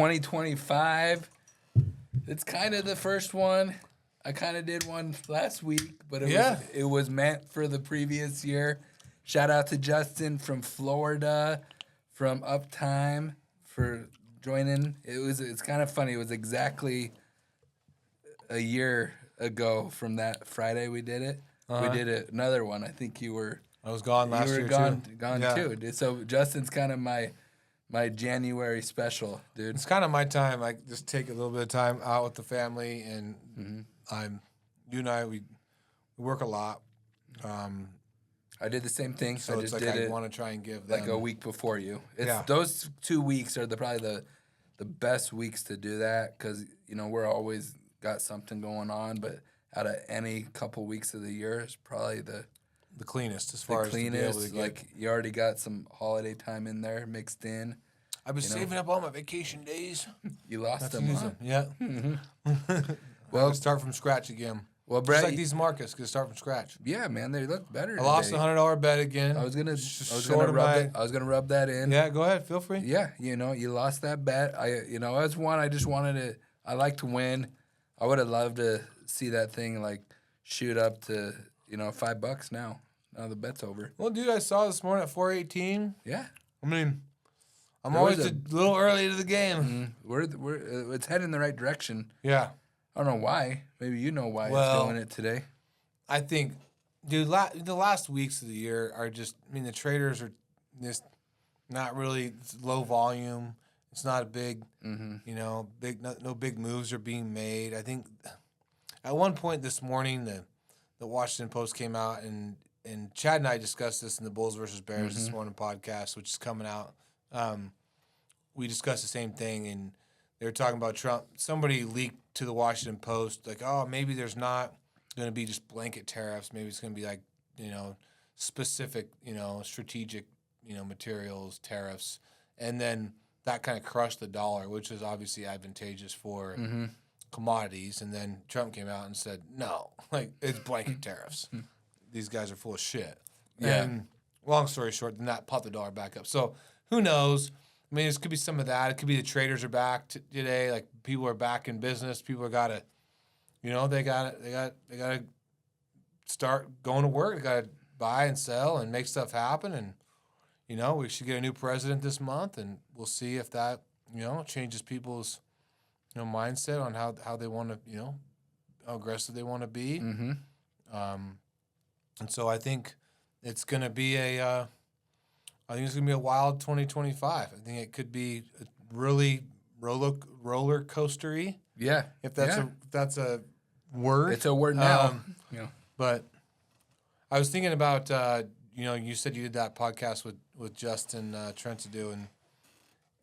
2025. It's kind of the first one. I kind of did one last week, but it was meant for the previous year. Shout out to Justin from Florida, from Uptime, for joining. It's kind of funny. It was exactly a year ago from that Friday we did it. We did another one. I think you were. I was gone last year too. Gone too. So Justin's kind of my January special, dude. It's kind of my time. I just take a little bit of time out with the family, and you and I we work a lot. I did the same thing. So I it's just like did I it want to try and give them like a week before you. Yeah. Those 2 weeks are probably the best weeks to do that because we're always got something going on. But out of any couple weeks of the year, it's probably the cleanest as far as to be able to get. Like you already got some holiday time in there mixed in. I've been saving up all my vacation days. You lost them, huh? Yeah. Well, start from scratch again. Well, Brett, just like these markets, could start from scratch. Yeah, man, they look better. I lost $100 bet again. I was gonna rub that in. Yeah, go ahead, feel free. Yeah, you lost that bet. As one, I just wanted to. I like to win. I would have loved to see that thing like shoot up to $5 now. Now the bet's over. Well, dude, I saw this morning at 418. Yeah, I mean, I'm always a little early to the game. It's heading in the right direction. Yeah. I don't know why. Maybe you know why it's doing it today. I think, dude, the last weeks of the year are just. I mean, the traders are just not really. It's low volume. It's not a big, no big moves are being made. I think at one point this morning, the Washington Post came out and Chad and I discussed this in the Bulls versus Bears this morning podcast, which is coming out. We discussed the same thing, and they were talking about Trump. Somebody leaked to the Washington Post, like, oh, maybe there's not going to be just blanket tariffs. Maybe it's going to be like, specific, strategic, materials, tariffs. And then that kind of crushed the dollar, which is obviously advantageous for commodities. And then Trump came out and said, no, like, it's blanket tariffs. These guys are full of shit. Yeah. And long story short, then that popped the dollar back up. So who knows? I mean, this could be some of that. It could be the traders are back today. Like, people are back in business. People got to, they got to start going to work. They got to buy and sell and make stuff happen. And, we should get a new president this month, and we'll see if that, changes people's, mindset on how they want to, how aggressive they want to be. Mm-hmm. And so I think it's going to be a wild 2025. I think it could be a really roller coastery. Yeah, if that's a word. It's a word now. But I was thinking about you said you did that podcast with Justin Trentadue,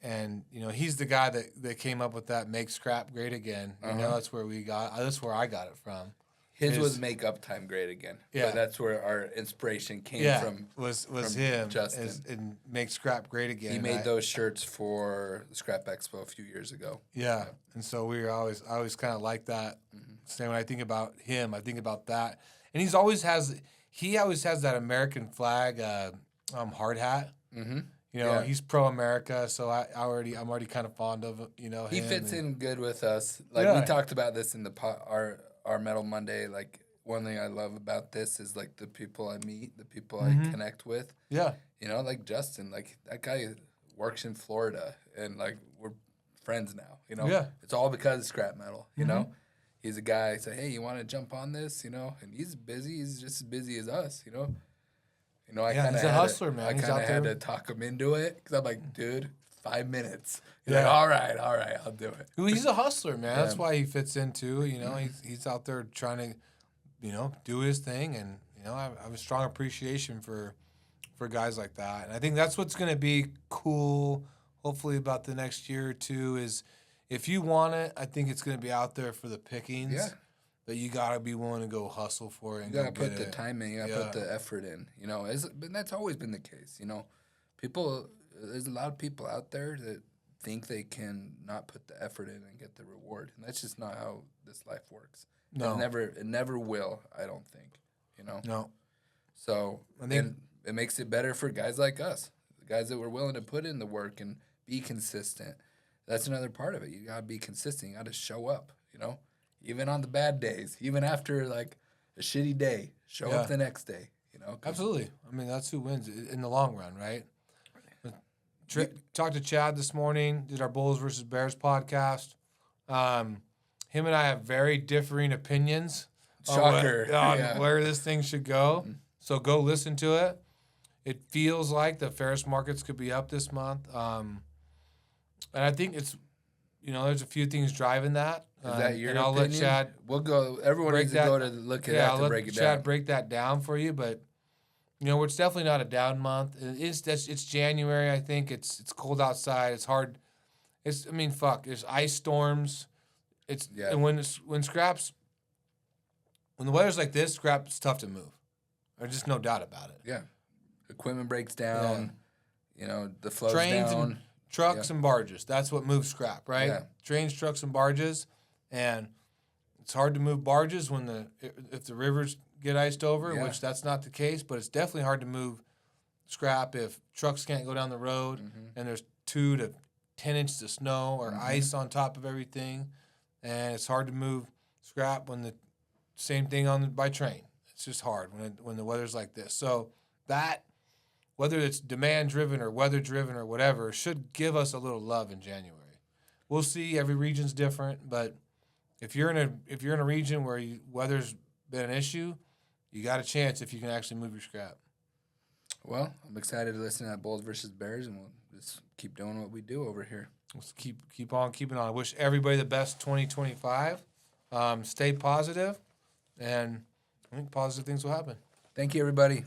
and he's the guy that came up with that make scrap great again. That's where I got it from. His was make Uptime great again. Yeah, but that's where our inspiration came from. Was from him, Justin, and make scrap great again. He made those shirts for the Scrap Expo a few years ago. Yeah, and so I always kind of like that. So when I think about him, I think about that, and he always has that American flag hard hat. Mm-hmm. He's pro-America, so I'm already kind of fond of him. He fits in good with us. Like we talked about this in our Metal Monday. Like, one thing I love about this is like the people I meet, the people I connect with. Yeah. Like Justin, like that guy works in Florida, and like we're friends now. Yeah. It's all because of scrap metal. He's a guy. Say, hey, you want to jump on this? And he's busy. He's just as busy as us. I kind of he's a hustler, man. I He's kind of had to talk him into it because I'm like, dude, 5 minutes. He's like, all right, I'll do it. Well, he's a hustler, man. That's why he fits into. He's out there trying to, do his thing, and I have a strong appreciation for guys like that, and I think that's what's going to be cool. Hopefully, about the next year or two is, if you want it, I think it's going to be out there for the pickings. Yeah. But you got to be willing to go hustle for it. And you got to put the time in. You got to put the effort in. But that's always been the case. There's a lot of people out there that think they can not put the effort in and get the reward. And that's just not how this life works. No. It never will, I don't think. No. So then it makes it better for guys like us, the guys that were willing to put in the work and be consistent. that's another part of it. You gotta be consistent. You gotta show up. Even on the bad days, even after like a shitty day, show up the next day. Absolutely. I mean, that's who wins in the long run, right? Talked to Chad this morning. Did our Bulls versus Bears podcast. Him and I have very differing opinions. Shocker. On where this thing should go. So go listen to it. It feels like the Ferris markets could be up this month. And I think it's, there's a few things driving that. Is that your and I'll opinion? Let Chad. We'll go. Everyone needs to go to look at that to break it down. I'll let Chad break that down for you. But it's definitely not a down month. It's January. I think it's cold outside. It's hard. There's ice storms. And when the weather's like this, scrap's tough to move. There's just no doubt about it. Yeah, equipment breaks down. The flow's Trains down. And trucks and barges. That's what moves scrap, right? Yeah. Trains, trucks, and barges. And it's hard to move barges if the rivers get iced over, which that's not the case. But it's definitely hard to move scrap if trucks can't go down the road and there's 2 to 10 inches of snow or ice on top of everything. And it's hard to move scrap when the same thing by train. It's just hard when the weather's like this. So that, whether it's demand driven or weather driven or whatever, should give us a little love in January. We'll see. Every region's different, but if you're in a region where weather's been an issue, you got a chance if you can actually move your scrap. Well, I'm excited to listen to that Bulls versus Bears, and we'll just keep doing what we do over here. Let's keep on keeping on. I wish everybody the best 2025. Stay positive, and I think positive things will happen. Thank you, everybody.